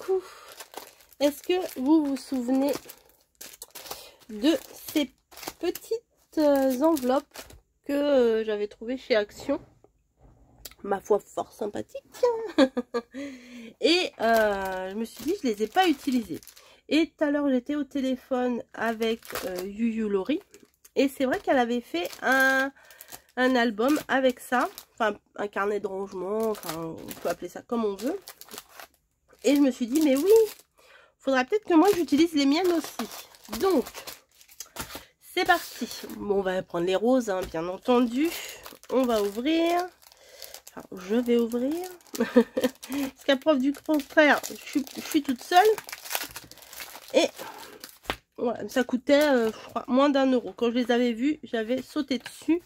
coup, est-ce que vous vous souvenez de ces petites enveloppes que j'avais trouvées chez Action, ma foi fort sympathique. Et je me suis dit, je les ai pas utilisées. Et tout à l'heure, j'étais au téléphone avec Yuyu Lori. Et c'est vrai qu'elle avait fait un album avec ça. Enfin, un carnet de rangement. Enfin, on peut appeler ça comme on veut. Et je me suis dit, mais oui, faudrait peut-être que moi, j'utilise les miennes aussi. Donc, c'est parti. Bon, on va prendre les roses, hein, bien entendu. On va ouvrir. Enfin, je vais ouvrir. Parce qu'à preuve du contraire, je suis toute seule. Et voilà, ça coûtait, je crois, moins d'1 €. Quand je les avais vus, j'avais sauté dessus.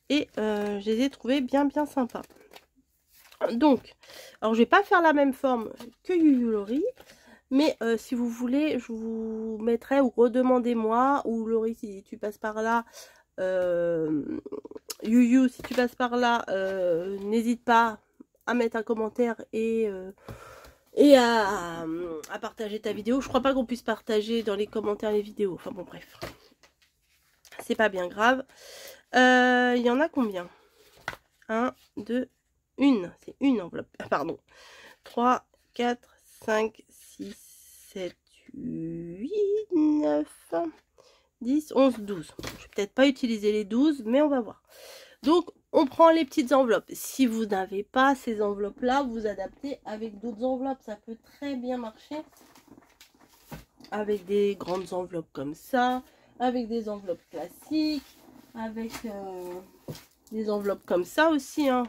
Et je les ai trouvés bien sympas. Donc, alors je vais pas faire la même forme que Yuyu Lori. Mais si vous voulez, je vous mettrai ou redemandez-moi. Ou Lori, si tu passes par là. Yuyu, si tu passes par là, n'hésite pas à mettre un commentaire et à partager ta vidéo. Je crois pas qu'on puisse partager dans les commentaires les vidéos. Enfin bon, bref. C'est pas bien grave. Il y en a combien? 1, 2, 1. C'est une enveloppe. Pardon. 3, 4, 5, 6, 7, 8, 9, 10, 11, 12. Je vais peut-être pas utiliser les 12, mais on va voir. Donc, on prend les petites enveloppes. Si vous n'avez pas ces enveloppes-là, vous adaptez avec d'autres enveloppes. Ça peut très bien marcher. Avec des grandes enveloppes comme ça. Avec des enveloppes classiques. Avec des enveloppes comme ça aussi. Hein.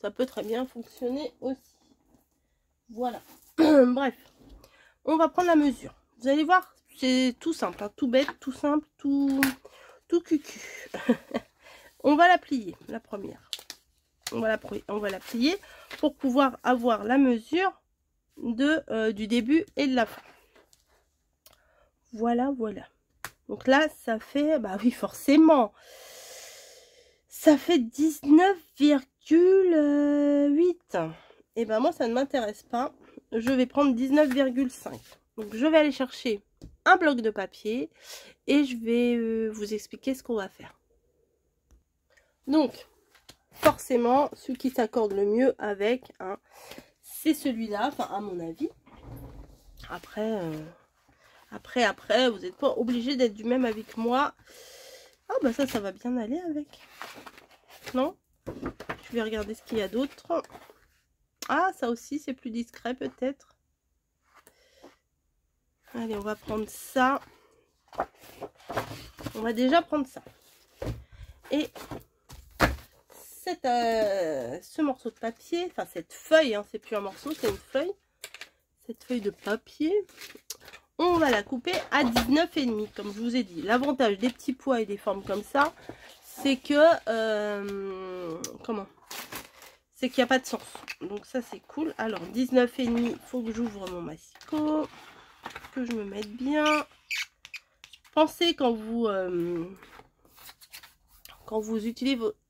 Ça peut très bien fonctionner aussi. Voilà. Bref. On va prendre la mesure. Vous allez voir, c'est tout simple. Hein, tout bête, tout simple, tout cucu. On va la plier, la première. On va la plier pour pouvoir avoir la mesure du début et de la fin. Voilà. Donc là, ça fait, bah oui, forcément, ça fait 19,8. Et ben moi, ça ne m'intéresse pas. Je vais prendre 19,5. Donc je vais aller chercher un bloc de papier et je vais vous expliquer ce qu'on va faire. Donc, forcément, celui qui s'accorde le mieux avec, hein, c'est celui-là, enfin à mon avis. Après, vous n'êtes pas obligé d'être du même avec moi. Ah bah ça va bien aller avec. Non? Je vais regarder ce qu'il y a d'autre. Ah, ça aussi, c'est plus discret peut-être. Allez, on va prendre ça. On va déjà prendre ça. Et ce morceau de papier, enfin cette feuille, hein, c'est plus un morceau, c'est une feuille. Cette feuille de papier, on va la couper à 19,5 comme je vous ai dit. L'avantage des petits pois et des formes comme ça, c'est que c'est qu'il n'y a pas de sens. Donc ça c'est cool. Alors 19,5, il faut que j'ouvre mon massicot, que je me mette bien. Pensez quand vous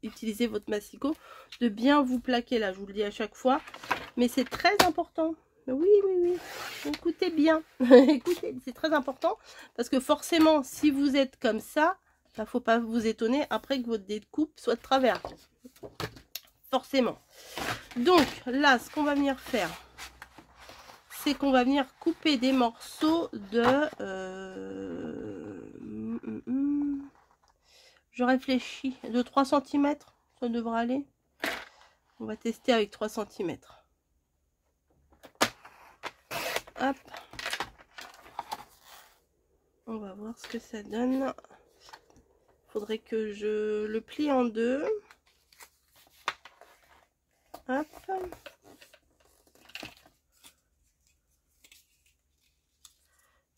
utilisez votre massicot de bien vous plaquer là, je vous le dis à chaque fois, mais c'est très important. Oui, écoutez bien. Écoutez, c'est très important parce que forcément, si vous êtes comme ça, il faut pas vous étonner après que votre découpe soit de travers. Forcément. Donc là, ce qu'on va venir faire, c'est qu'on va venir couper des morceaux de... je réfléchis, de 3 cm, ça devrait aller. On va tester avec 3 cm. Hop. On va voir ce que ça donne. Faudrait que je le plie en deux. Hop.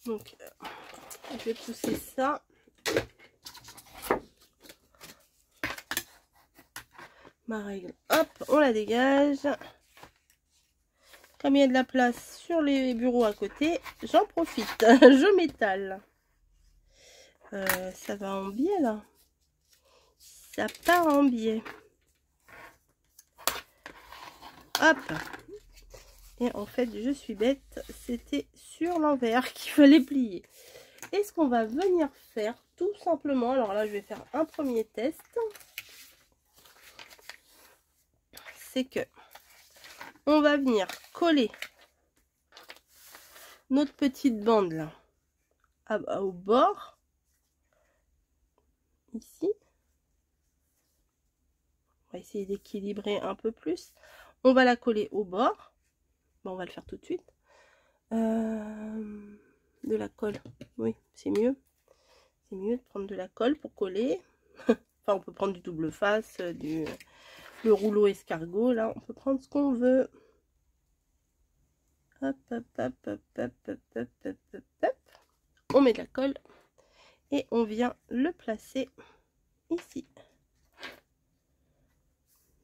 Donc, je vais pousser ça. Ma règle, hop, on la dégage. Comme il y a de la place sur les bureaux à côté, j'en profite. Je m'étale. Ça va en biais là. Ça part en biais. Hop. Et en fait, je suis bête, c'était sur l'envers qu'il fallait plier. Et ce qu'on va venir faire, tout simplement, alors là, je vais faire un premier test. C'est que on va venir coller notre petite bande là au bord, ici. On va essayer d'équilibrer un peu plus. On va la coller au bord. Bon, on va le faire tout de suite. De la colle, oui, c'est mieux. C'est mieux de prendre de la colle pour coller. Enfin, on peut prendre du double face, le rouleau escargot, là, on peut prendre ce qu'on veut. Hop, hop, hop, hop, hop, hop, hop, hop, hop, hop. On met de la colle et on vient le placer ici.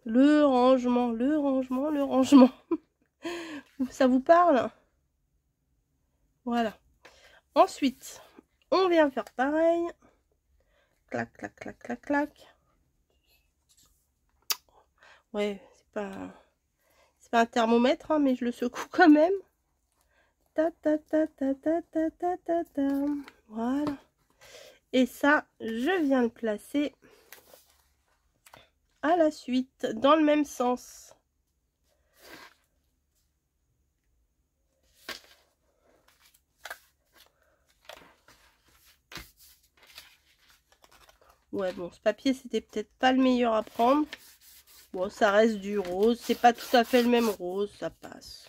Le rangement, le rangement, le rangement. Ça vous parle? Voilà. Ensuite, on vient faire pareil. Clac, clac, clac, clac, clac. Ouais, c'est pas un thermomètre, hein, mais je le secoue quand même. Ta ta ta ta ta ta ta ta ta. Voilà. Et ça, je viens le placer à la suite, dans le même sens. Ouais, bon, ce papier, c'était peut-être pas le meilleur à prendre. Bon, ça reste du rose. C'est pas tout à fait le même rose. Ça passe.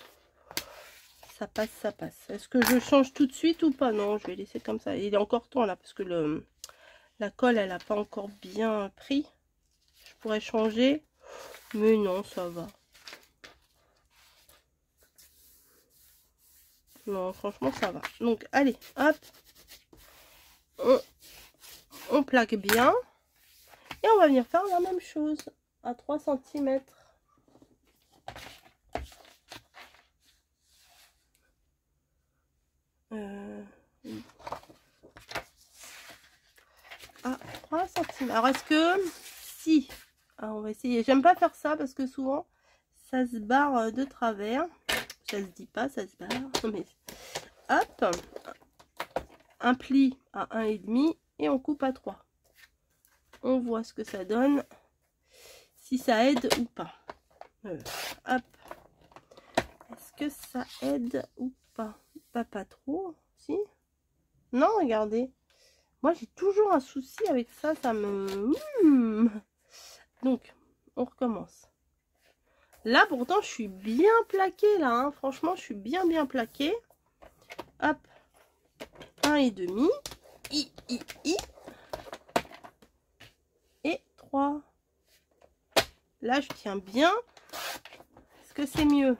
Ça passe, ça passe. Est-ce que je change tout de suite ou pas? Non, je vais laisser comme ça. Il est encore temps là, parce que la colle, elle n'a pas encore bien pris. Je pourrais changer. Mais non, ça va. Non, franchement, ça va. Donc, allez, hop. On plaque bien. Et on va venir faire la même chose à 3 cm. À 3 cm. Alors, est-ce que si... Alors, on va essayer. J'aime pas faire ça parce que souvent, ça se barre de travers. Ça se dit pas, ça se barre. Mais hop. Un pli à 1,5 et on coupe à 3. On voit ce que ça donne. Si ça aide ou pas. Hop. Est-ce que ça aide ou pas? Pas trop, si? Non, regardez. Moi, j'ai toujours un souci avec ça. Ça me... Donc, on recommence. Là, pourtant, je suis bien plaquée, là. Hein. Franchement, je suis bien plaquée. Hop. 1,5. Et 3. Là, je tiens bien. Est-ce que c'est mieux?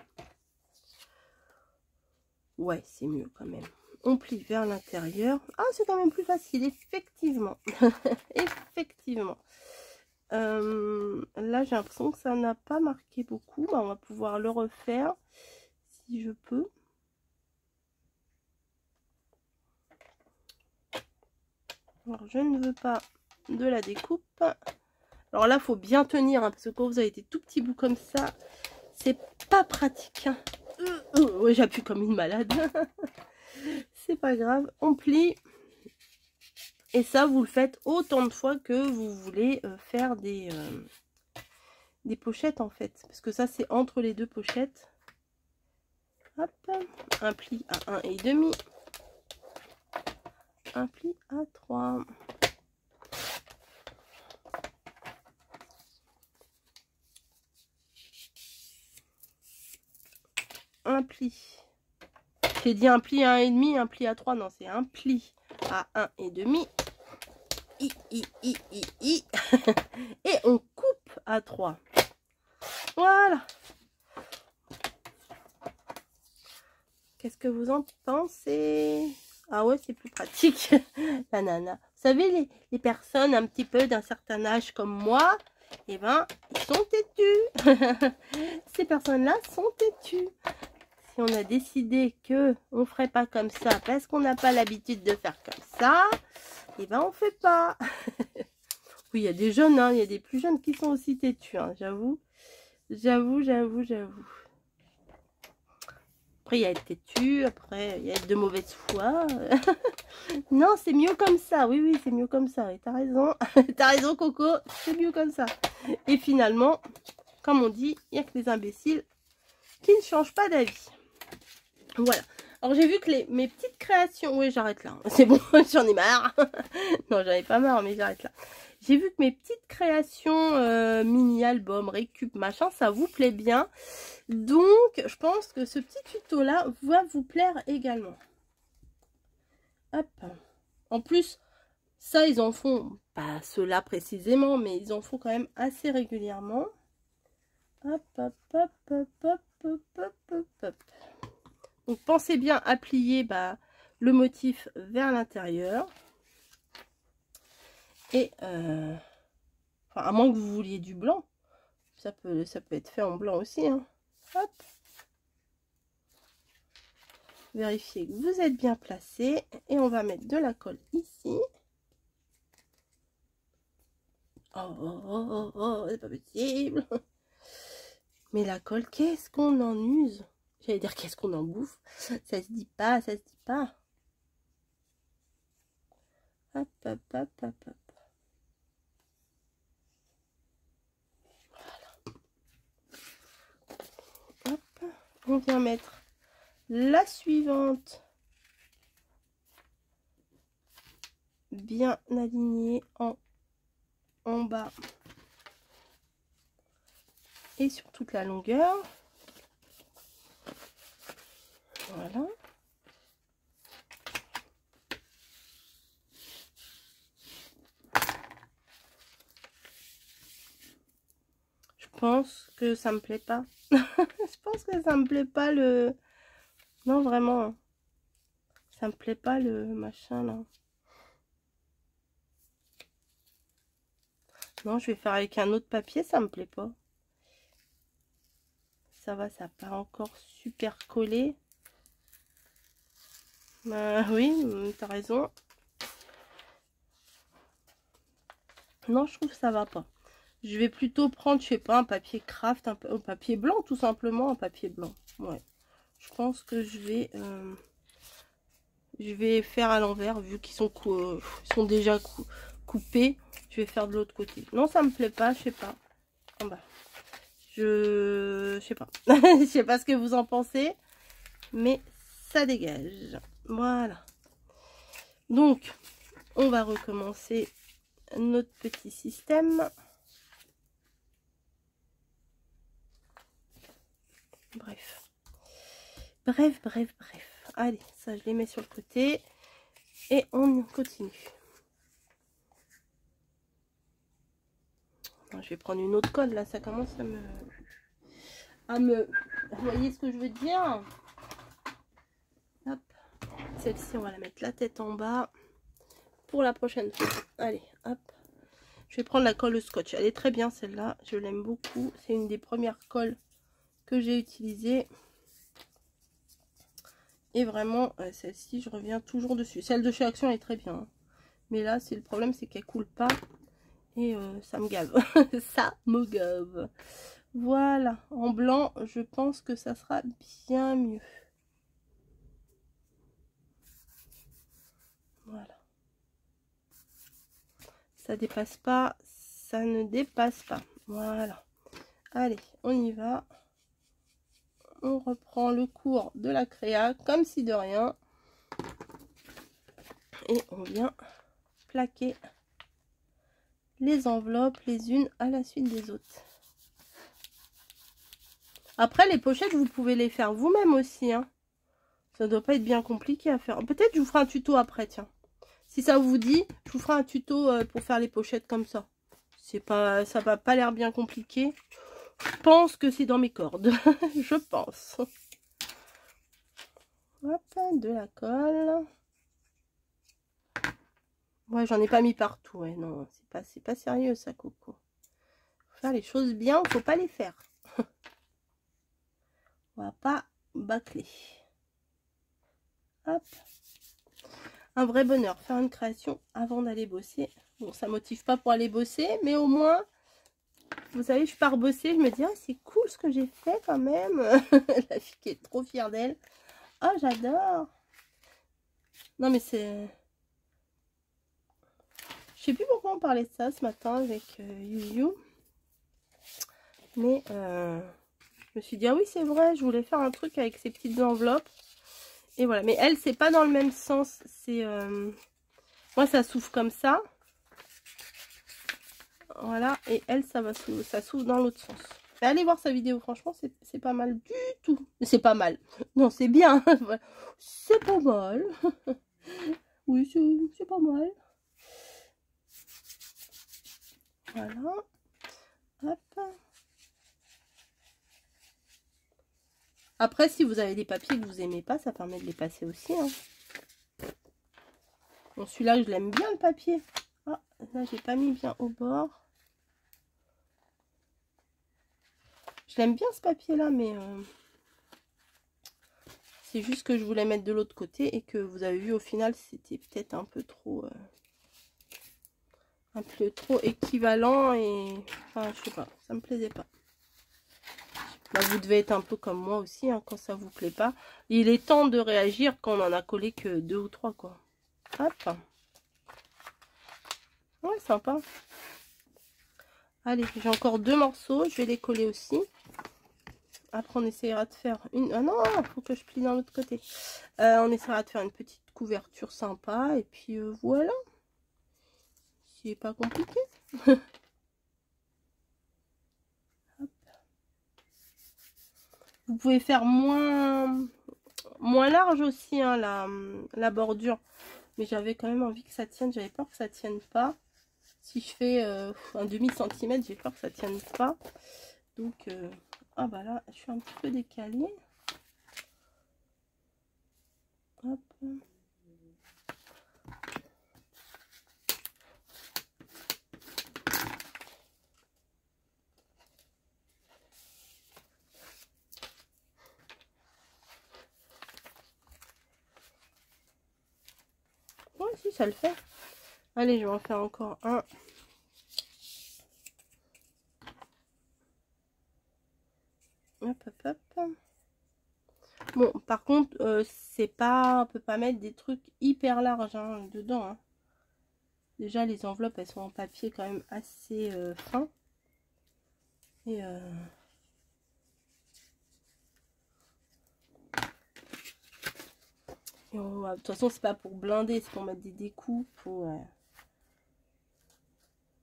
Ouais, c'est mieux quand même. On plie vers l'intérieur. Ah, c'est quand même plus facile, effectivement. Effectivement. Là, j'ai l'impression que ça n'a pas marqué beaucoup. Bah, on va pouvoir le refaire si je peux. Alors, je ne veux pas de la découpe. Alors là, il faut bien tenir, hein, parce que quand vous avez des tout petits bouts comme ça, c'est pas pratique. Hein. Ouais, j'appuie comme une malade. C'est pas grave, on plie. Et ça, vous le faites autant de fois que vous voulez faire des pochettes, en fait. Parce que ça, c'est entre les deux pochettes. Hop, un pli à 1,5. Un pli à 3. Un pli. J'ai dit un pli à 1,5, un pli à 3. Non, c'est un pli à 1,5. Et on coupe à 3. Voilà. Qu'est-ce que vous en pensez? Ah ouais, c'est plus pratique. La nana. Vous savez, les personnes un petit peu d'un certain âge comme moi, eh ben, ils sont têtus. Ces personnes-là sont têtues. Si on a décidé que on ferait pas comme ça parce qu'on n'a pas l'habitude de faire comme ça, eh ben on fait pas. Oui, il y a des jeunes, hein, il y a des plus jeunes qui sont aussi têtus, hein, j'avoue. J'avoue. Après, il y a être têtu, après, il y a être de mauvaise foi. Non, c'est mieux comme ça. Oui, oui, c'est mieux comme ça. Et t'as raison. T'as raison, Coco. C'est mieux comme ça. Et finalement, comme on dit, il n'y a que les imbéciles qui ne changent pas d'avis. Voilà. Alors, j'ai vu que mes petites créations... Oui, j'arrête là. C'est bon, j'en ai marre. Non, j'en ai pas marre, mais j'arrête là. J'ai vu que mes petites créations mini-albums, récup, machin, ça vous plaît bien. Donc, je pense que ce petit tuto-là va vous plaire également. Hop. En plus, ça, ils en font, pas ceux-là précisément, mais ils en font quand même assez régulièrement. Hop, hop, hop, hop, hop, hop, hop, hop, hop. Donc, pensez bien à plier le motif vers l'intérieur. Et, enfin, à moins que vous vouliez du blanc, ça peut être fait en blanc aussi. Hein. Hop. Vérifiez que vous êtes bien placé. Et on va mettre de la colle ici. Oh, oh, oh, oh, oh, c'est pas possible. Mais la colle, qu'est-ce qu'on en use? J'allais dire qu'est-ce qu'on en bouffe. Ça se dit pas, ça se dit pas. Hop, hop, hop, hop, hop. Voilà. Hop. On vient mettre la suivante. Bien alignée en bas. Et sur toute la longueur. Voilà. Je pense que ça me plaît pas. Je pense que ça me plaît pas le... Non, vraiment. Ça me plaît pas le machin là. Non, je vais faire avec un autre papier, ça me plaît pas. Ça va, ça n'a pas encore super collé. Oui, t'as raison. Non, je trouve que ça va pas. Je vais plutôt prendre, je sais pas, un papier craft, un papier blanc, tout simplement, un papier blanc. Ouais. Je pense que je vais faire à l'envers, vu qu'ils sont, déjà coupés. Je vais faire de l'autre côté. Non, ça me plaît pas, je sais pas. En bas. Je sais pas. Je sais pas ce que vous en pensez, mais ça dégage. Voilà. Donc, on va recommencer notre petit système. Bref. Bref. Allez, ça, je les mets sur le côté. Et on continue. Je vais prendre une autre colle, là. Ça commence à me... Vous voyez ce que je veux dire? Hop. Celle-ci, on va la mettre la tête en bas. Pour la prochaine fois. Allez, hop. Je vais prendre la colle scotch. Elle est très bien, celle-là. Je l'aime beaucoup. C'est une des premières colles que j'ai utilisées. Et vraiment, celle-ci, je reviens toujours dessus. Celle de chez Action est très bien. Hein. Mais là, c'est le problème, c'est qu'elle coule pas. Et ça me gave. Ça me gave. Voilà. En blanc, je pense que ça sera bien mieux. Voilà. Ça dépasse pas. Ça ne dépasse pas. Voilà. Allez, on y va. On reprend le cours de la créa comme si de rien. Et on vient plaquer les enveloppes les unes à la suite des autres. Après, les pochettes, vous pouvez les faire vous-même aussi. Hein. Ça ne doit pas être bien compliqué à faire. Peut-être je vous ferai un tuto après, tiens. Si ça vous dit, je vous ferai un tuto pour faire les pochettes comme ça. Ça va pas l'air bien compliqué. Je pense que c'est dans mes cordes. Je pense. Hop, de la colle. Ouais, j'en ai pas mis partout. Ouais, non, c'est pas sérieux ça, Coco. Faut faire les choses bien, faut pas les faire. On va pas bâcler. Hop. Un vrai bonheur, faire une création avant d'aller bosser. Bon, ça motive pas pour aller bosser, mais au moins, vous savez, je pars bosser, je me dis, ah, c'est cool ce que j'ai fait quand même. La fille qui est trop fière d'elle. Oh, j'adore. Non, mais c'est... Je sais plus pourquoi on parlait de ça ce matin avec Yuyu. Mais je me suis dit, ah oui, c'est vrai, je voulais faire un truc avec ces petites enveloppes. Et voilà, mais elle, c'est pas dans le même sens. C'est moi, ça s'ouvre comme ça. Voilà, et elle, ça s'ouvre dans l'autre sens. Mais allez voir sa vidéo, franchement, c'est pas mal du tout. C'est pas mal. Non, c'est bien. C'est pas mal. Oui, c'est pas mal. Voilà. Hop. Après, si vous avez des papiers que vous aimez pas, ça permet de les passer aussi. Hein. Bon, celui-là, je l'aime bien, le papier. Ah, là, j'ai pas mis bien au bord. Je l'aime bien, ce papier-là, mais... c'est juste que je voulais mettre de l'autre côté et que vous avez vu, au final, c'était peut-être un peu trop équivalent et... Enfin, je sais pas, ça me plaisait pas. Bah, vous devez être un peu comme moi aussi, hein, quand ça vous plaît pas. Il est temps de réagir quand on en a collé que 2 ou 3, quoi. Hop. Ouais, sympa. Allez, j'ai encore 2 morceaux. Je vais les coller aussi. Après, on essaiera de faire une... Ah non, il faut que je plie dans l'autre côté. On essaiera de faire une petite couverture sympa. Et puis, voilà. C'est pas compliqué. Vous pouvez faire moins large aussi, hein, la bordure. Mais j'avais quand même envie que ça tienne. J'avais peur que ça tienne pas. Si je fais un demi-centimètre, j'ai peur que ça tienne pas. Donc, ah bah là, je suis un petit peu décalée. Hop. Ouais, si, ça le fait. Allez, je vais en faire encore un. Hop, hop, hop. Bon, par contre, c'est pas... On peut pas mettre des trucs hyper larges hein, dedans. Hein. Déjà, les enveloppes, elles sont en papier quand même assez fin. Et... de toute façon, c'est pas pour blinder, c'est pour mettre des découpes, pour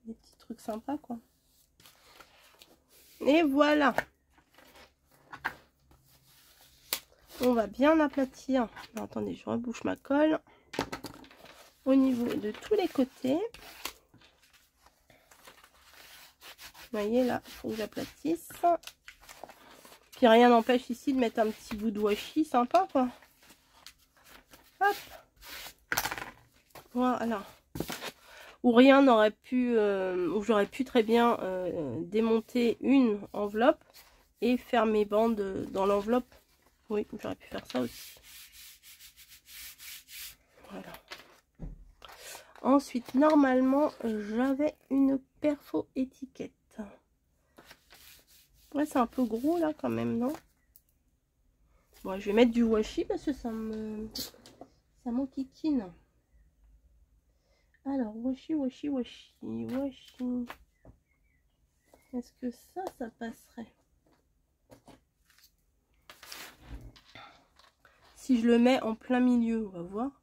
des petits trucs sympas, quoi. Et voilà. On va bien aplatir. Non, attendez, je rebouche ma colle. Au niveau de tous les côtés. Vous voyez, là, il faut que j'aplatisse. Puis rien n'empêche ici de mettre un petit bout de washi sympa, quoi. Hop. Voilà. Ou rien n'aurait pu, ou j'aurais pu très bien démonter une enveloppe et faire mes bandes dans l'enveloppe. Oui, j'aurais pu faire ça aussi. Voilà. Ensuite, normalement, j'avais une perfo étiquette. Ouais, c'est un peu gros là quand même, non? Bon, je vais mettre du washi parce que ça m'enquiquine. Alors, washi. Est-ce que ça passerait? Si je le mets en plein milieu, on va voir.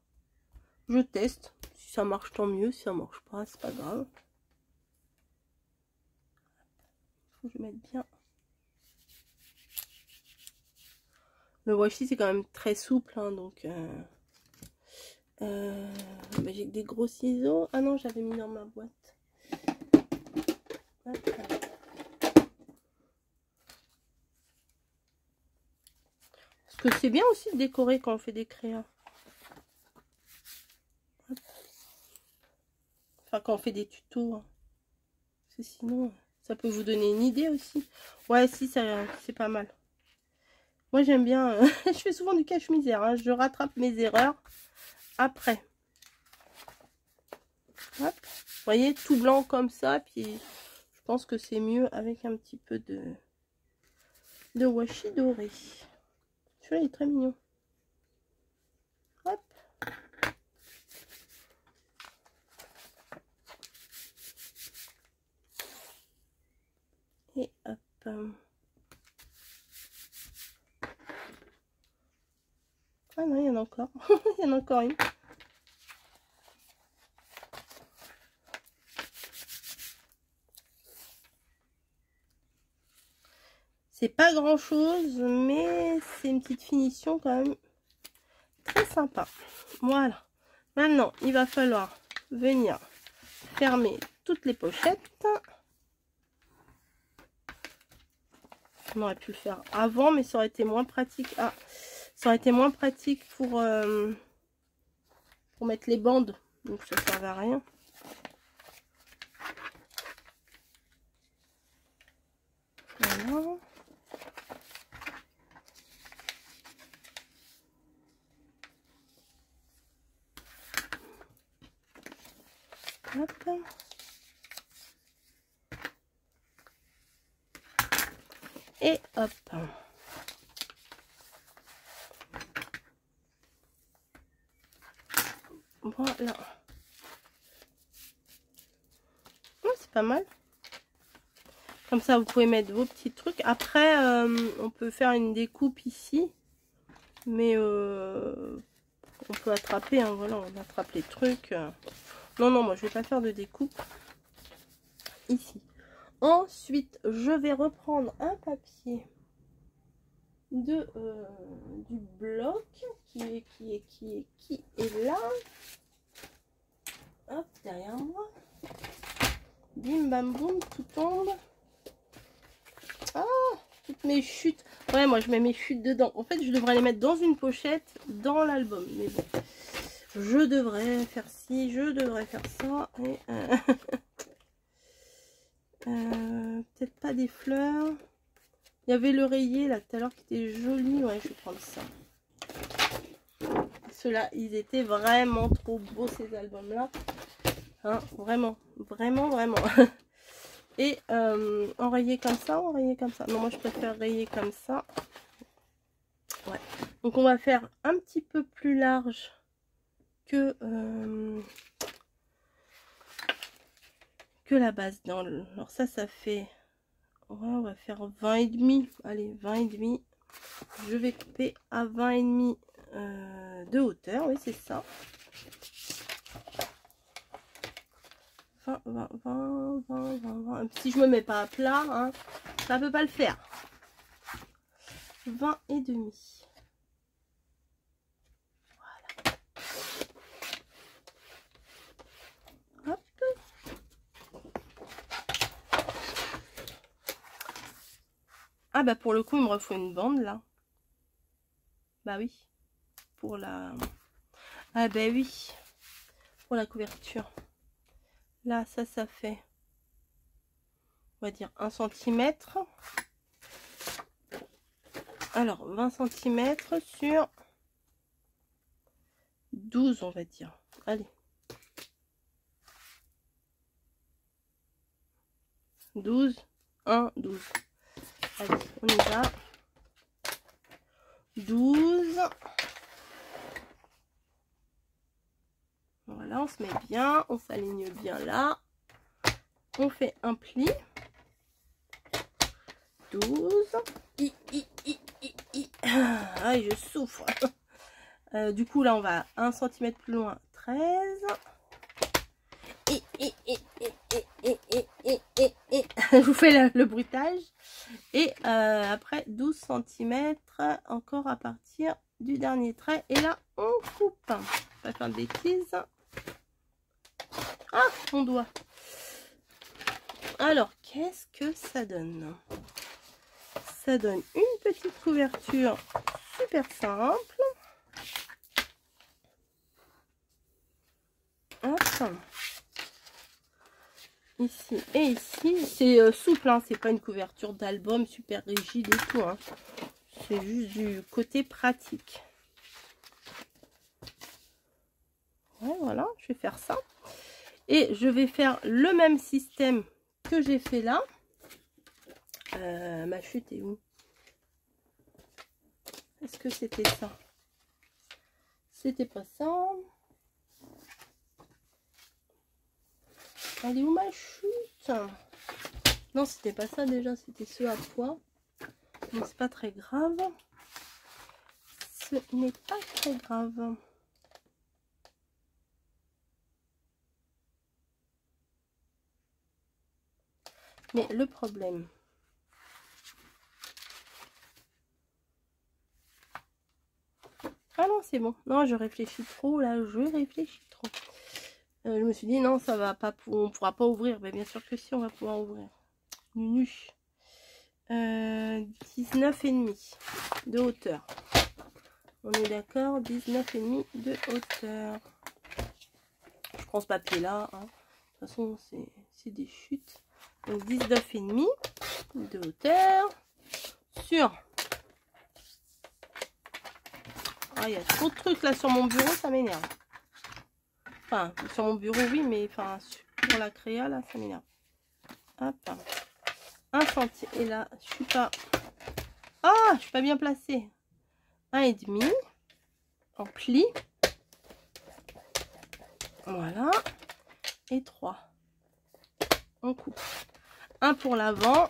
Je teste. Si ça marche, tant mieux. Si ça marche pas, c'est pas grave. Faut que je mette bien. Le washi, c'est quand même très souple, hein, donc... bah, j'ai des gros ciseaux. Ah non, j'avais mis dans ma boîte. Hop. Parce que c'est bien aussi de décorer quand on fait des créas. Hop. Enfin, quand on fait des tutos. Hein. Parce que sinon, ça peut vous donner une idée aussi. Ouais, si, c'est pas mal. Moi, j'aime bien... je fais souvent du cache-misère. Hein. Je rattrape mes erreurs après. Hop. Vous voyez, tout blanc comme ça. Puis, je pense que c'est mieux avec un petit peu de washi doré. Celui-là est très mignon. Hop. Et hop. Ah non, il y en a encore. Il y en a encore une. C'est pas grand chose, mais c'est une petite finition quand même très sympa. Voilà. Maintenant, il va falloir venir fermer toutes les pochettes. On aurait pu le faire avant, mais ça aurait été moins pratique. Ah, ça aurait été moins pratique pour mettre les bandes. Donc ça ne servait à rien. Voilà. Hop. Et hop. Voilà. Oh, c'est pas mal. Comme ça, vous pouvez mettre vos petits trucs. Après, on peut faire une découpe ici. Mais on peut attraper, hein, voilà, on attrape les trucs. Non, non, moi, je vais pas faire de découpe ici. Ensuite, je vais reprendre un papier du bloc qui est là. Hop, derrière moi. Bim, bam, boum, tout tombe. Ah, toutes mes chutes. Ouais, moi, je mets mes chutes dedans. En fait, je devrais les mettre dans une pochette dans l'album. Mais bon, je devrais faire ci, je devrais faire ça. Et peut-être pas des fleurs. Il y avait l'oreiller là tout à l'heure qui était joli. Ouais, je vais prendre ça. Ceux-là, ils étaient vraiment trop beaux, ces albums-là. Hein, vraiment, vraiment, vraiment. Et enrayer comme ça, enrayer comme ça. Non, moi, je préfère rayer comme ça. Ouais. Donc, on va faire un petit peu plus large que la base. Alors, ça fait... Ouais, on va faire 20,5. Allez, 20,5. Je vais couper à 20,5 de hauteur. Oui, c'est ça. 20, 20, 20, 20, 20, 20. Si je me mets pas à plat, hein, ça peut pas le faire. 20,5. Voilà. Hop. Ah bah pour le coup, il me refaut une bande là. Bah oui. Pour la... Ah bah oui. Pour la couverture. Là, ça fait... On va dire 1 cm. Alors, 20 cm sur 12, on va dire. Allez. 12. 1, 12. Allez, on y va. 12. Voilà, on se met bien. On s'aligne bien là. On fait un pli. 12. Ah, je souffre. Du coup, là, on va 1 cm plus loin. 13. Je vous fais le bruitage. Et après 12 cm encore à partir du dernier trait. Et là, on coupe. Pas faire de bêtises. Ah, mon doigt. Alors, qu'est-ce que ça donne? Ça donne une petite couverture super simple. Hop. Ici et ici. C'est souple, hein, c'est pas une couverture d'album super rigide et tout. Hein. C'est juste du côté pratique. Ouais, voilà, je vais faire ça. Et je vais faire le même système que j'ai fait là. Ma chute est où? Est-ce que c'était ça? C'était pas ça. Elle est où ma chute? Non, c'était pas ça déjà, c'était ce à poids. Donc c'est pas très grave. Ce n'est pas très grave. Mais le problème, ah non, c'est bon. Non, je réfléchis trop là, je réfléchis trop. Je me suis dit non, ça va pas, on pourra pas ouvrir. Mais bien sûr que si, on va pouvoir ouvrir. Nu. 19,5 de hauteur. On est d'accord, 19,5 de hauteur. Je prends ce papier là. Hein. De toute façon, c'est des chutes. Donc 19,5 de hauteur sur. Ah, il y a trop de trucs là sur mon bureau, ça m'énerve. Enfin, sur mon bureau, oui, mais enfin, sur la créa, là, ça m'énerve. Hop. 1 centime. Et là, je suis pas... Ah, je suis pas bien placée. 1,5 en pli. Voilà. Et 3. On coupe. 1 pour l'avant.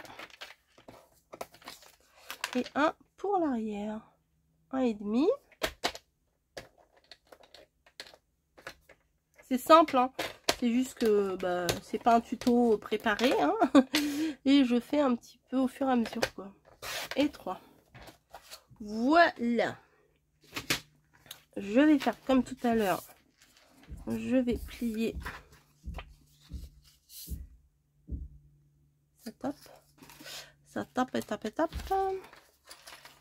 Et 1 pour l'arrière. 1,5. C'est simple, hein. C'est juste que bah, c'est pas un tuto préparé. Hein. Et je fais un petit peu au fur et à mesure, quoi. Et 3. Voilà. Je vais faire comme tout à l'heure. Je vais plier. Ça tape. Ça tape et tape et tape.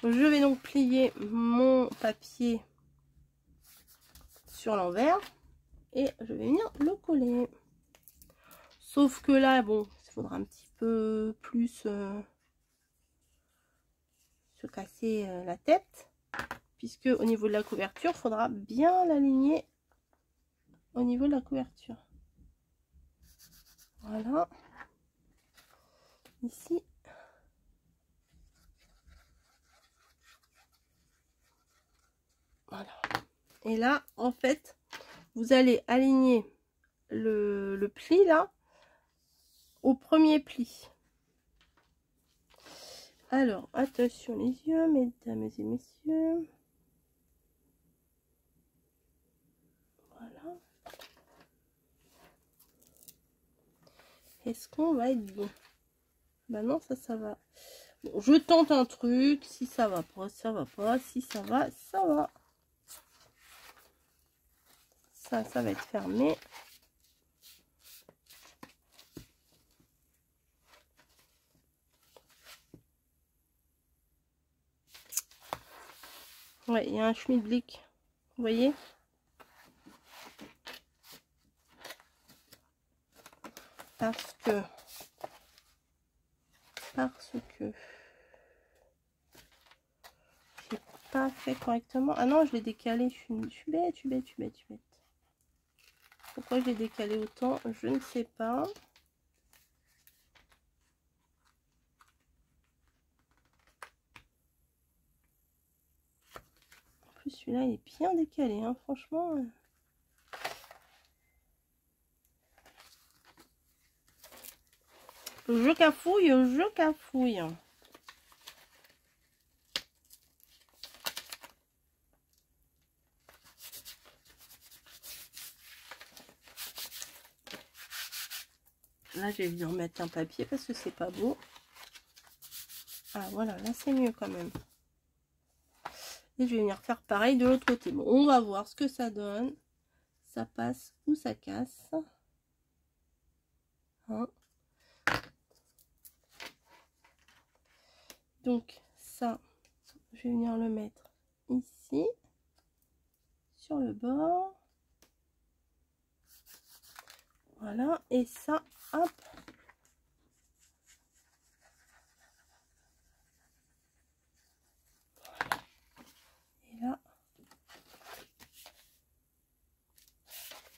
Je vais donc plier mon papier sur l'envers. Et je vais venir le coller. Sauf que là, bon, il faudra un petit peu plus se casser la tête. Puisque au niveau de la couverture, il faudra bien l'aligner au niveau de la couverture. Voilà. Ici. Voilà. Et là, en fait, vous allez aligner le pli là au premier pli. Alors, attention les yeux, mesdames et messieurs. Voilà. Est-ce qu'on va être bon? Bah non, ça va. Bon, je tente un truc. Si ça va pas, ça va pas. Si ça va, ça va. Ça va être fermé. Ouais, il y a un schmilblick. Vous voyez? Parce que j'ai pas fait correctement. Ah non, je l'ai décalé. Je suis bête, je suis bête, je suis bête, je suis bête. Pourquoi je l'ai décalé autant? Je ne sais pas. En plus, celui-là, il est bien décalé, hein, franchement. Je cafouille, je cafouille. Là, je vais venir mettre un papier parce que c'est pas beau. Ah, voilà, là, c'est mieux quand même. Et je vais venir faire pareil de l'autre côté. Bon, on va voir ce que ça donne. Ça passe ou ça casse. Hein. Donc, ça, je vais venir le mettre ici. Sur le bord. Voilà. Et ça, hop. Et là.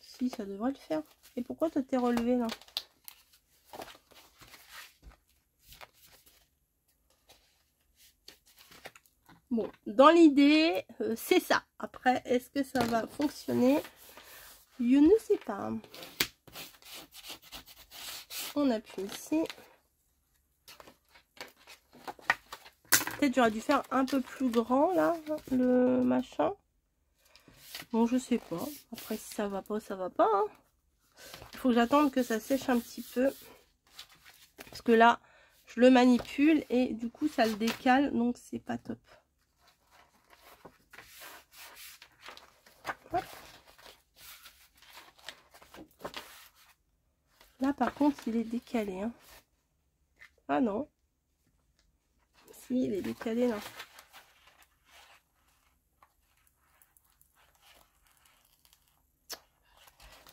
Si, ça devrait le faire. Et pourquoi tu t'es relevé là? Bon, dans l'idée, c'est ça. Après, est-ce que ça va fonctionner? Je ne sais pas. On appuie ici. Peut-être j'aurais dû faire un peu plus grand, là, le machin. Bon, je sais pas. Après, si ça va pas, ça va pas. Hein. Il faut que j'attende que ça sèche un petit peu. Parce que là, je le manipule et du coup, ça le décale. Donc, c'est pas top. Hop. Là, par contre, il est décalé. Hein. Ah non. Si, il est décalé là.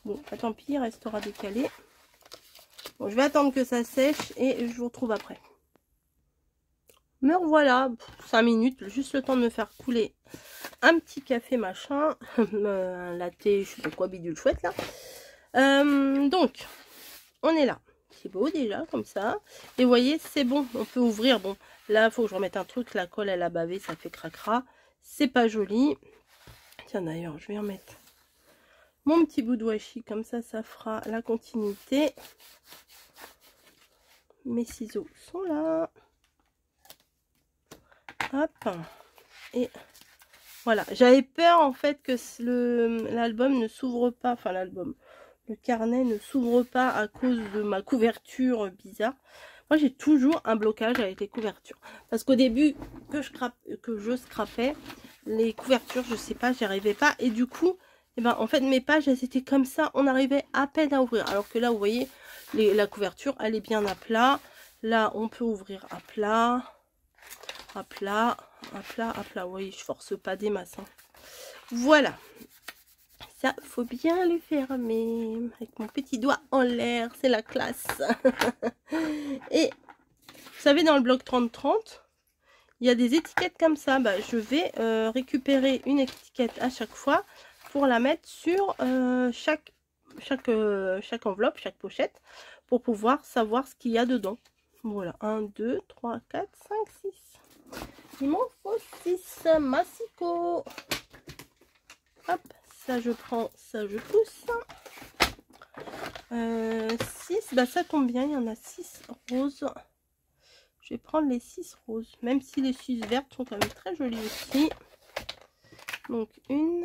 Bon, bah, tant pis, il restera décalé. Bon, je vais attendre que ça sèche et je vous retrouve après. Me revoilà, 5 minutes, juste le temps de me faire couler un petit café machin, un latte, je sais pas quoi, bidule chouette là. Donc, on est là. C'est beau déjà, comme ça. Et vous voyez, c'est bon, on peut ouvrir. Bon, là, il faut que je remette un truc, la colle, elle a bavé, ça fait cracra. C'est pas joli. Tiens, d'ailleurs, je vais remettre mon petit bout de washi, comme ça fera la continuité. Mes ciseaux sont là. Hop. Et voilà. J'avais peur en fait que l'album ne s'ouvre pas. Enfin, le carnet ne s'ouvre pas à cause de ma couverture bizarre. Moi, j'ai toujours un blocage avec les couvertures. Parce qu'au début, que je scrapais, les couvertures, je sais pas, j'y arrivais pas. Et du coup, eh ben, en fait, mes pages, elles étaient comme ça. On arrivait à peine à ouvrir. Alors que là, vous voyez, la couverture, elle est bien à plat. Là, on peut ouvrir à plat. À plat, à plat, à plat. Oui, je force pas des masses. Hein. Voilà. Ça, faut bien le fermer. Avec mon petit doigt en l'air, c'est la classe. Et, vous savez, dans le bloc 30-30, il y a des étiquettes comme ça. Bah, je vais récupérer une étiquette à chaque fois pour la mettre sur chaque enveloppe, chaque pochette, pour pouvoir savoir ce qu'il y a dedans. Voilà, 1, 2, 3, 4, 5, 6. Il m'en faut 6. Massico. Hop, ça je prends, ça je pousse. 6, bah ça tombe bien, il y en a 6 roses. Je vais prendre les 6 roses, même si les 6 vertes sont quand même très jolies aussi. Donc 1,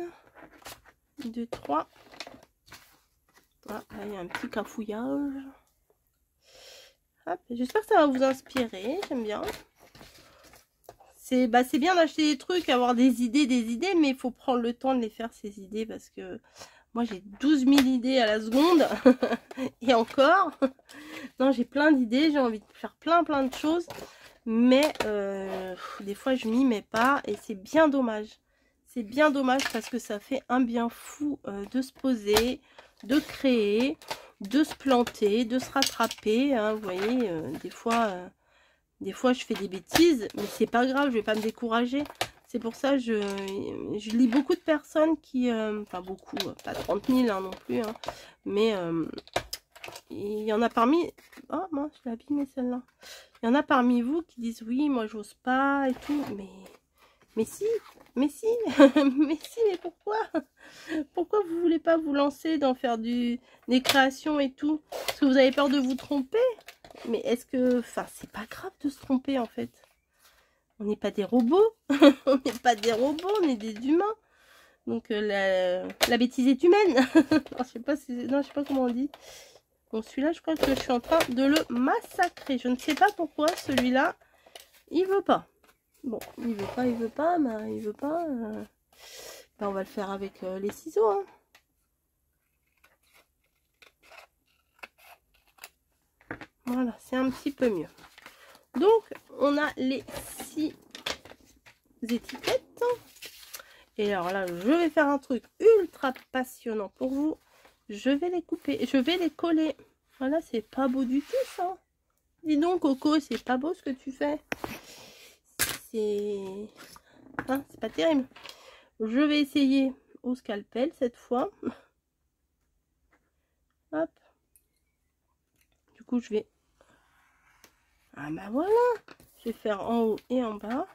2, 3. Ah, là, il y a un petit cafouillage. J'espère que ça va vous inspirer, j'aime bien. C'est bien d'acheter des trucs, avoir des idées, mais il faut prendre le temps de les faire, ces idées, parce que moi j'ai 12 000 idées à la seconde, et encore, non, j'ai plein d'idées, j'ai envie de faire plein de choses, mais des fois je m'y mets pas, et c'est bien dommage. C'est bien dommage parce que ça fait un bien fou de se poser, de créer, de se planter, de se rattraper, hein, vous voyez, des fois, je fais des bêtises, mais c'est pas grave, je vais pas me décourager. C'est pour ça que je lis beaucoup de personnes qui... enfin, beaucoup, pas 30 000 hein, non plus, hein, mais il y en a parmi... Oh, moi, je l'ai abîmée celle-là. Il y en a parmi vous qui disent, oui, moi, j'ose pas et tout, mais si, mais si, mais si, mais pourquoi? Pourquoi vous voulez pas vous lancer dans faire des créations et tout? Parce que vous avez peur de vous tromper? Mais est-ce que... Enfin, c'est pas grave de se tromper, en fait. On n'est pas des robots. On n'est pas des robots, on est des humains. Donc, la bêtise est humaine. je sais pas si... Non, je sais pas comment on dit. Bon, celui-là, je crois que je suis en train de le massacrer. Je ne sais pas pourquoi, celui-là, il veut pas. Bon, il veut pas, mais il veut pas. Ben, on va le faire avec les ciseaux, hein. Voilà, c'est un petit peu mieux. Donc, on a les 6 étiquettes. Et alors là, je vais faire un truc ultra passionnant pour vous. Je vais les couper, je vais les coller. Voilà, c'est pas beau du tout, ça. Dis donc, Coco, c'est pas beau ce que tu fais. C'est... Hein, c'est pas terrible. Je vais essayer au scalpel cette fois. Hop. Du coup, je vais... Ah bah voilà. Je vais faire en haut et en bas.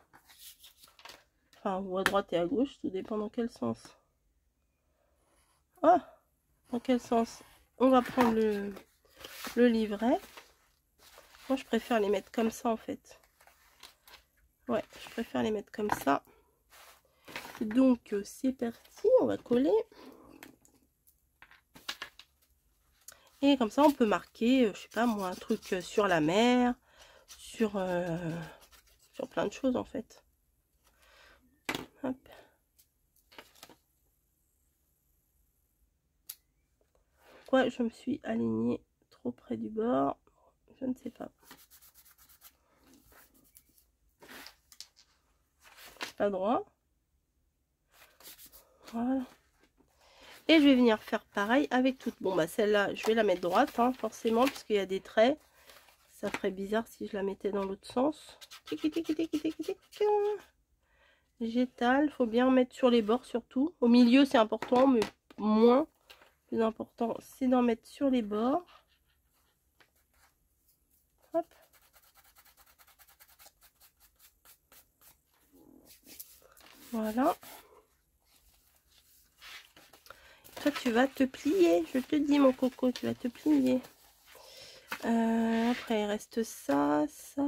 Enfin, ou à droite et à gauche, tout dépend dans quel sens. Ah, dans quel sens? On va prendre le livret. Moi, je préfère les mettre comme ça, en fait. Ouais, je préfère les mettre comme ça. Donc, c'est parti. On va coller. Et comme ça, on peut marquer, je sais pas moi, un truc sur la mer, sur plein de choses, en fait. Hop. Pourquoi je me suis alignée trop près du bord? Je ne sais pas. Pas droit. Voilà. Et je vais venir faire pareil avec toutes. Bon, bah celle-là, je vais la mettre droite, hein, forcément, puisqu'il y a des traits. Ça ferait bizarre si je la mettais dans l'autre sens. J'étale. Faut bien mettre sur les bords, surtout. Au milieu, c'est important, mais moins. Le plus important, c'est d'en mettre sur les bords. Hop. Voilà. Toi, tu vas te plier. Je te dis, mon coco, tu vas te plier. Après, il reste ça, ça,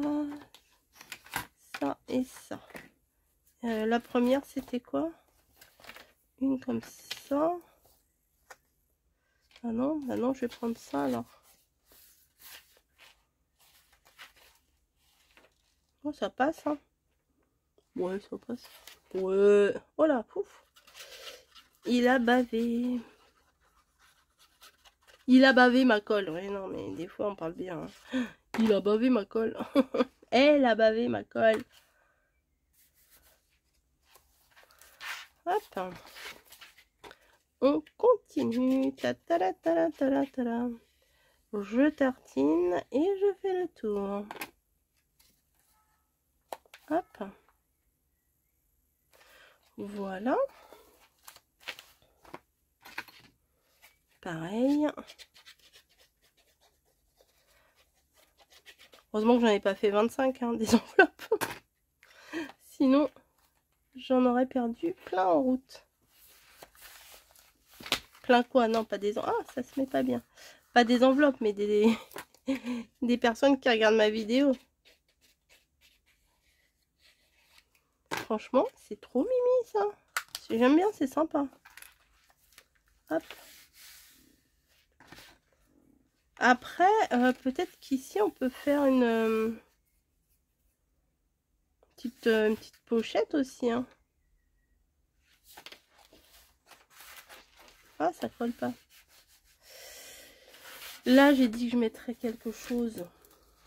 ça et ça. La première, c'était quoi? Une comme ça. Ah non, bah non, je vais prendre ça alors. Oh, ça passe, hein. Ouais, ça passe. Ouais. Oh là, pouf. Il a bavé. Il a bavé ma colle. Ouais, non, mais des fois, on parle bien. Hein. Il a bavé ma colle. Elle a bavé ma colle. Hop. On continue. Ta ta ta ta ta ta ta. Je tartine et je fais le tour. Hop. Voilà. Pareil. Heureusement que j'en ai pas fait 25, hein, des enveloppes. Sinon, j'en aurais perdu plein en route. Plein quoi? Non, pas des... Ah, ça se met pas bien. Pas des enveloppes, mais des personnes qui regardent ma vidéo. Franchement, c'est trop mimi, ça. J'aime bien, c'est sympa. Hop. Après, peut-être qu'ici, on peut faire une petite pochette aussi. Hein. Ah, ça colle pas. Là, j'ai dit que je mettrais quelque chose.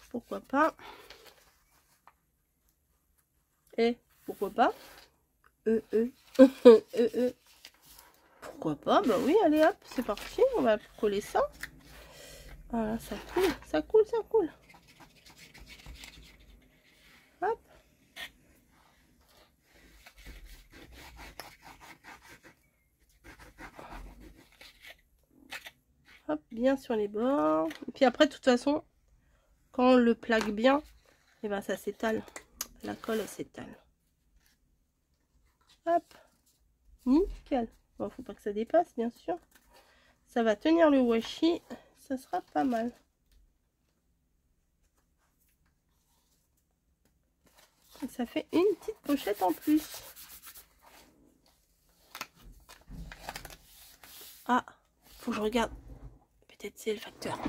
Pourquoi pas? Et pourquoi pas? Pourquoi pas? Bah oui, allez hop, c'est parti. On va coller ça. Voilà, ça coule, ça coule, ça coule. Hop. Hop, bien sur les bords. Et puis après, de toute façon, quand on le plaque bien, et ben ça s'étale. La colle, elle s'étale. Hop. Nickel. Bon, faut pas que ça dépasse, bien sûr. Ça va tenir le washi. Ça sera pas mal. Et ça fait une petite pochette en plus. Ah, faut que je regarde. Peut-être c'est le facteur.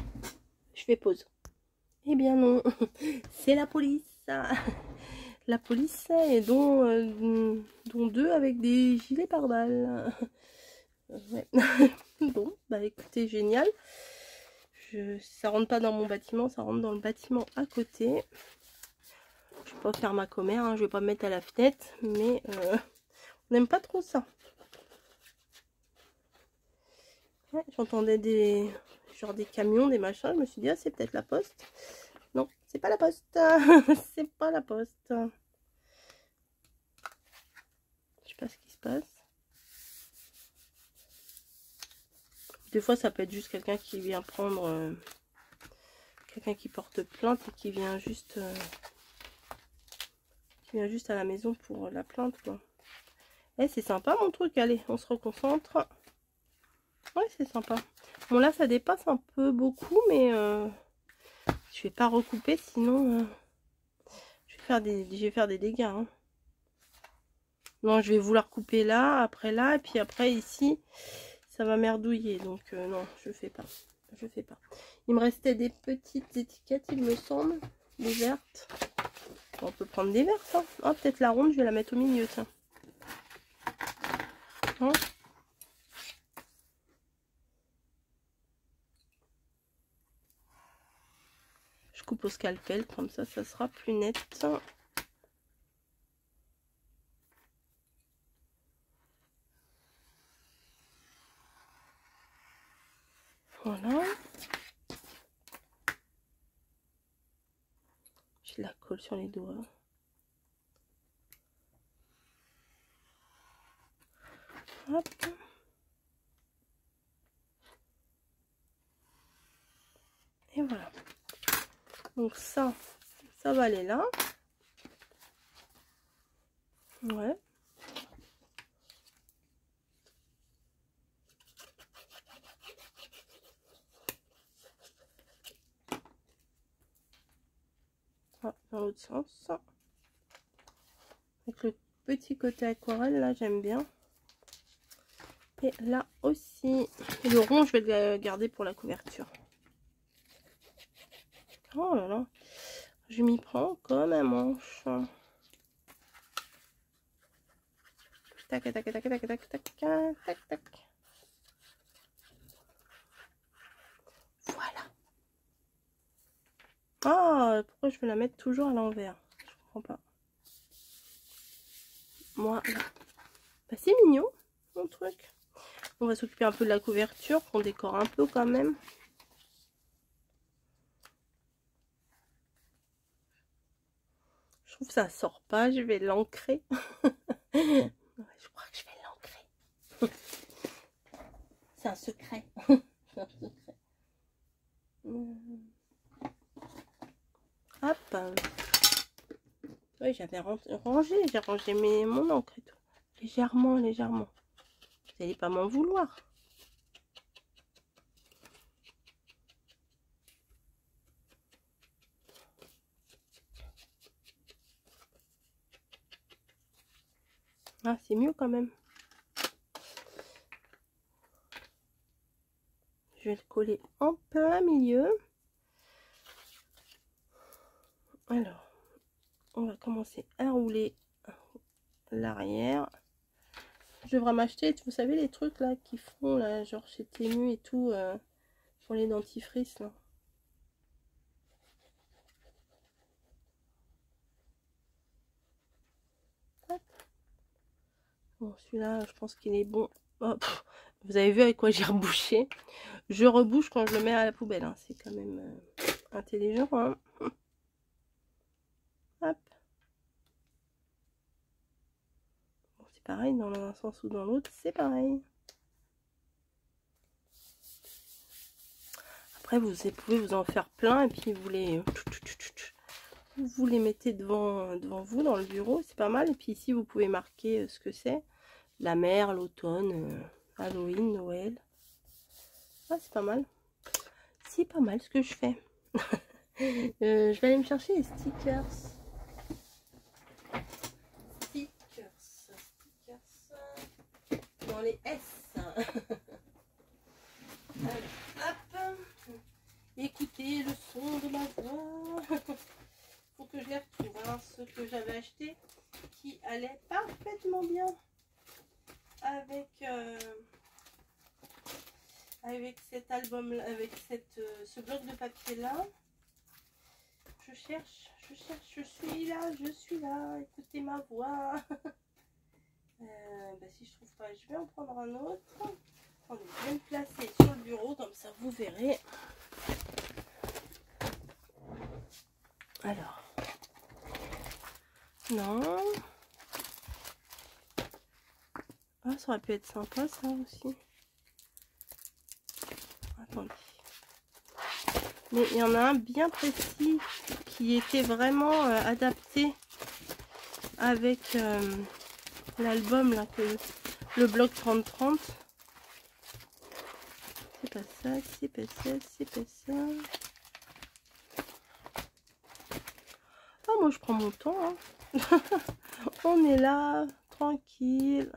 Je fais pause. Eh bien non, c'est la police. La police, et dont deux avec des gilets pare-balles. Ouais. Bon, bah écoutez, génial. Ça rentre pas dans mon bâtiment, ça rentre dans le bâtiment à côté. Je vais pas faire ma commère, hein, je vais pas me mettre à la fenêtre, mais on n'aime pas trop ça. Ouais, j'entendais des camions, des machins, je me suis dit, ah, c'est peut-être la poste. Non, c'est pas la poste. C'est pas la poste. Je sais pas ce qui se passe. Des fois, ça peut être juste quelqu'un qui vient prendre... quelqu'un qui porte plainte et qui vient juste à la maison pour la plainte, quoi. Eh, c'est sympa mon truc. Allez, on se reconcentre. Ouais, c'est sympa. Bon, là, ça dépasse un peu beaucoup, mais je vais pas recouper, sinon je vais faire des dégâts. Hein. Non, je vais vouloir couper là, après là, et puis après ici, ça va merdouiller. Donc non, je fais pas. Je fais pas. Il me restait des petites étiquettes, il me semble, des vertes. Bon, on peut prendre des vertes, hein. Oh, peut-être la ronde, je vais la mettre au milieu, tiens. Hein? Je coupe au scalpel, comme ça sera plus net. Voilà. Je la colle sur les doigts. Hop. Et voilà. Donc ça va aller là. Ouais. Ah, dans l'autre sens. Avec le petit côté aquarelle, là, j'aime bien. Et là aussi. Et le rond, je vais le garder pour la couverture. Oh là là. Je m'y prends comme un manche. Tac, tac, tac, tac, tac, tac, tac, tac, tac. Voilà. Ah, pourquoi je vais la mettre toujours à l'envers? Je comprends pas. Moi, bah, c'est mignon, mon truc. On va s'occuper un peu de la couverture, qu'on décore un peu quand même. Je trouve que ça sort pas, je vais l'ancrer. Je crois que je vais l'ancrer. C'est un secret. C'est un secret. Hop. Oui, j'avais rangé, j'ai rangé mon encre et tout. Légèrement, légèrement. Vous n'allez pas m'en vouloir. Ah, c'est mieux quand même. Je vais le coller en plein milieu. Alors, on va commencer à rouler l'arrière. Je devrais m'acheter, vous savez, les trucs là qui font là, genre chez Temu et tout, pour les dentifrices là. Hop. Bon, celui-là, je pense qu'il est bon. Oh, vous avez vu avec quoi j'ai rebouché. Je rebouche quand je le mets à la poubelle. Hein. C'est quand même intelligent. Hein. Hop. Bon, c'est pareil, dans un sens ou dans l'autre, c'est pareil. Après, vous pouvez vous en faire plein et puis vous les mettez devant vous dans le bureau. C'est pas mal. Et puis ici, vous pouvez marquer ce que c'est. La mer, l'automne, Halloween, Noël. Ah, c'est pas mal. C'est pas mal ce que je fais. Je vais aller me chercher les stickers. Stickers. Dans les S. Alors, hop. Écoutez le son de ma voix. Faut que je les retrouve. Hein, ceux que j'avais achetés qui allaient parfaitement bien avec cet album, avec ce bloc de papier là. Je cherche, je suis là, écoutez ma voix. Bah, si je trouve pas, je vais en prendre un autre. Attendez, je vais me placer sur le bureau, comme ça vous verrez. Alors, non. Ah, ça aurait pu être sympa ça aussi. Attendez. Mais il y en a un bien précis qui était vraiment adapté avec l'album là, que le bloc 30-30. C'est pas ça, c'est pas ça, c'est pas ça. Ah, moi je prends mon temps, hein. On est là, tranquille.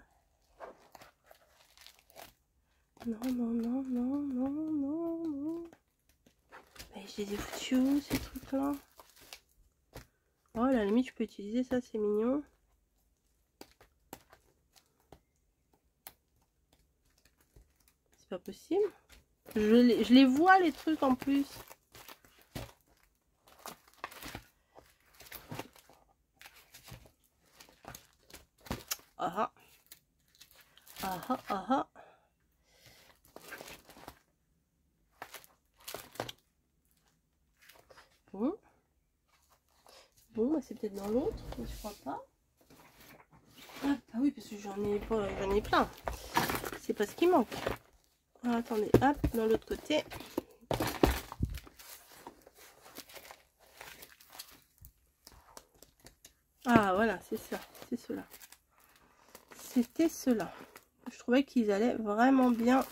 Non, non, non, non, non, non, non. Mais je les ai foutus où, ces trucs-là? Oh, à la limite, je peux utiliser ça, c'est mignon. C'est pas possible. Je les vois, les trucs, en plus. Ah ah. Ah ah ah. Bon. Bon, bah, c'est peut-être dans l'autre, mais je crois pas. Ah oui, parce que j'en ai plein. C'est pas ce qui manque. Ah, attendez, hop, dans l'autre côté. Ah voilà, c'est ça, c'est cela. C'était cela. Je trouvais qu'ils allaient vraiment bien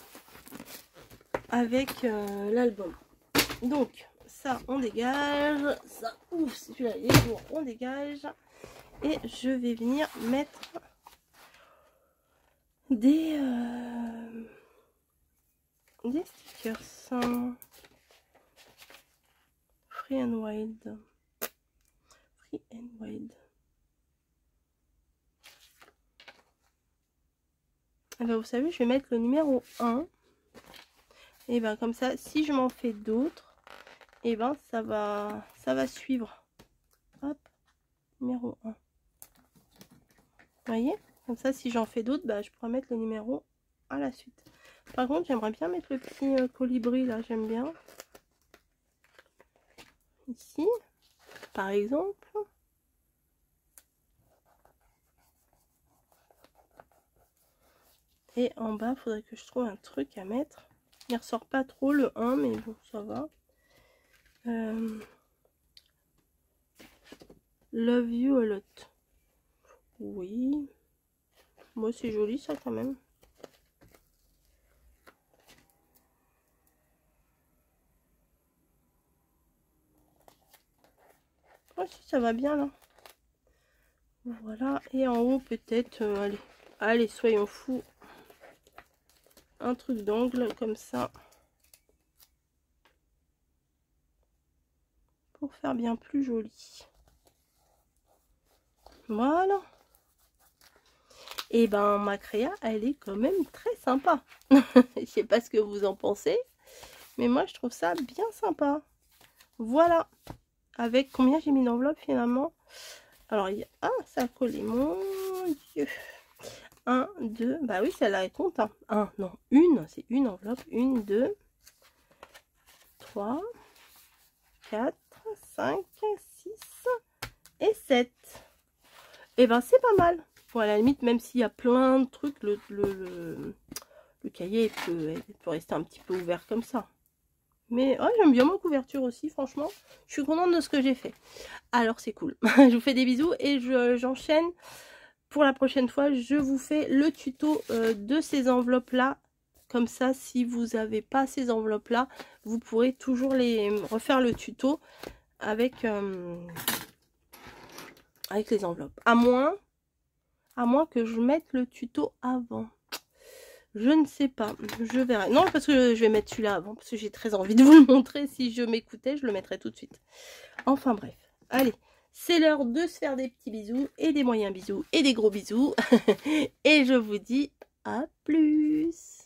avec l'album. Donc, ça, on dégage. Ça, ouf, celui-là, il est lourd, on dégage. Et je vais venir mettre des stickers. Free and Wild. Free and Wild. Et ben, vous savez, je vais mettre le numéro 1. Et ben comme ça, si je m'en fais d'autres, et ben ça va suivre. Hop, numéro 1. Vous voyez? Comme ça, si j'en fais d'autres, bah, je pourrais mettre le numéro à la suite. Par contre, j'aimerais bien mettre le petit colibri là, j'aime bien. Ici, par exemple. Et en bas, il faudrait que je trouve un truc à mettre. Il ressort pas trop le 1, mais bon, ça va. Love you a lot. Oui. Moi, c'est joli ça quand même. Oh, si, ça va bien là. Voilà. Et en haut, peut-être, allez, soyons fous. Un truc d'angle comme ça. Pour faire bien plus joli. Voilà. Et ben ma créa, elle est quand même très sympa. Je sais pas ce que vous en pensez, mais moi je trouve ça bien sympa. Voilà. Avec combien j'ai mis d'enveloppe finalement? Alors il y a... Ah, ça a collé, mon Dieu. 1, 2, bah oui, celle-là elle compte. Hein. 1, non, une, c'est une enveloppe. 1, 2, 3, 4, 5, 6 et 7. Et ben c'est pas mal. Bon, à la limite, même s'il y a plein de trucs, le cahier peut rester un petit peu ouvert comme ça. Mais oh, j'aime bien ma couverture aussi, franchement. Je suis contente de ce que j'ai fait. Alors c'est cool. Je vous fais des bisous et j'enchaîne. Pour la prochaine fois, je vous fais le tuto de ces enveloppes-là. Comme ça, si vous n'avez pas ces enveloppes-là, vous pourrez toujours refaire le tuto avec les enveloppes. À moins que je mette le tuto avant. Je ne sais pas, je verrai. Non, parce que je vais mettre celui-là avant, parce que j'ai très envie de vous le montrer. Si je m'écoutais, je le mettrais tout de suite. Enfin bref, allez, c'est l'heure de se faire des petits bisous, et des moyens bisous, et des gros bisous. Et je vous dis à plus.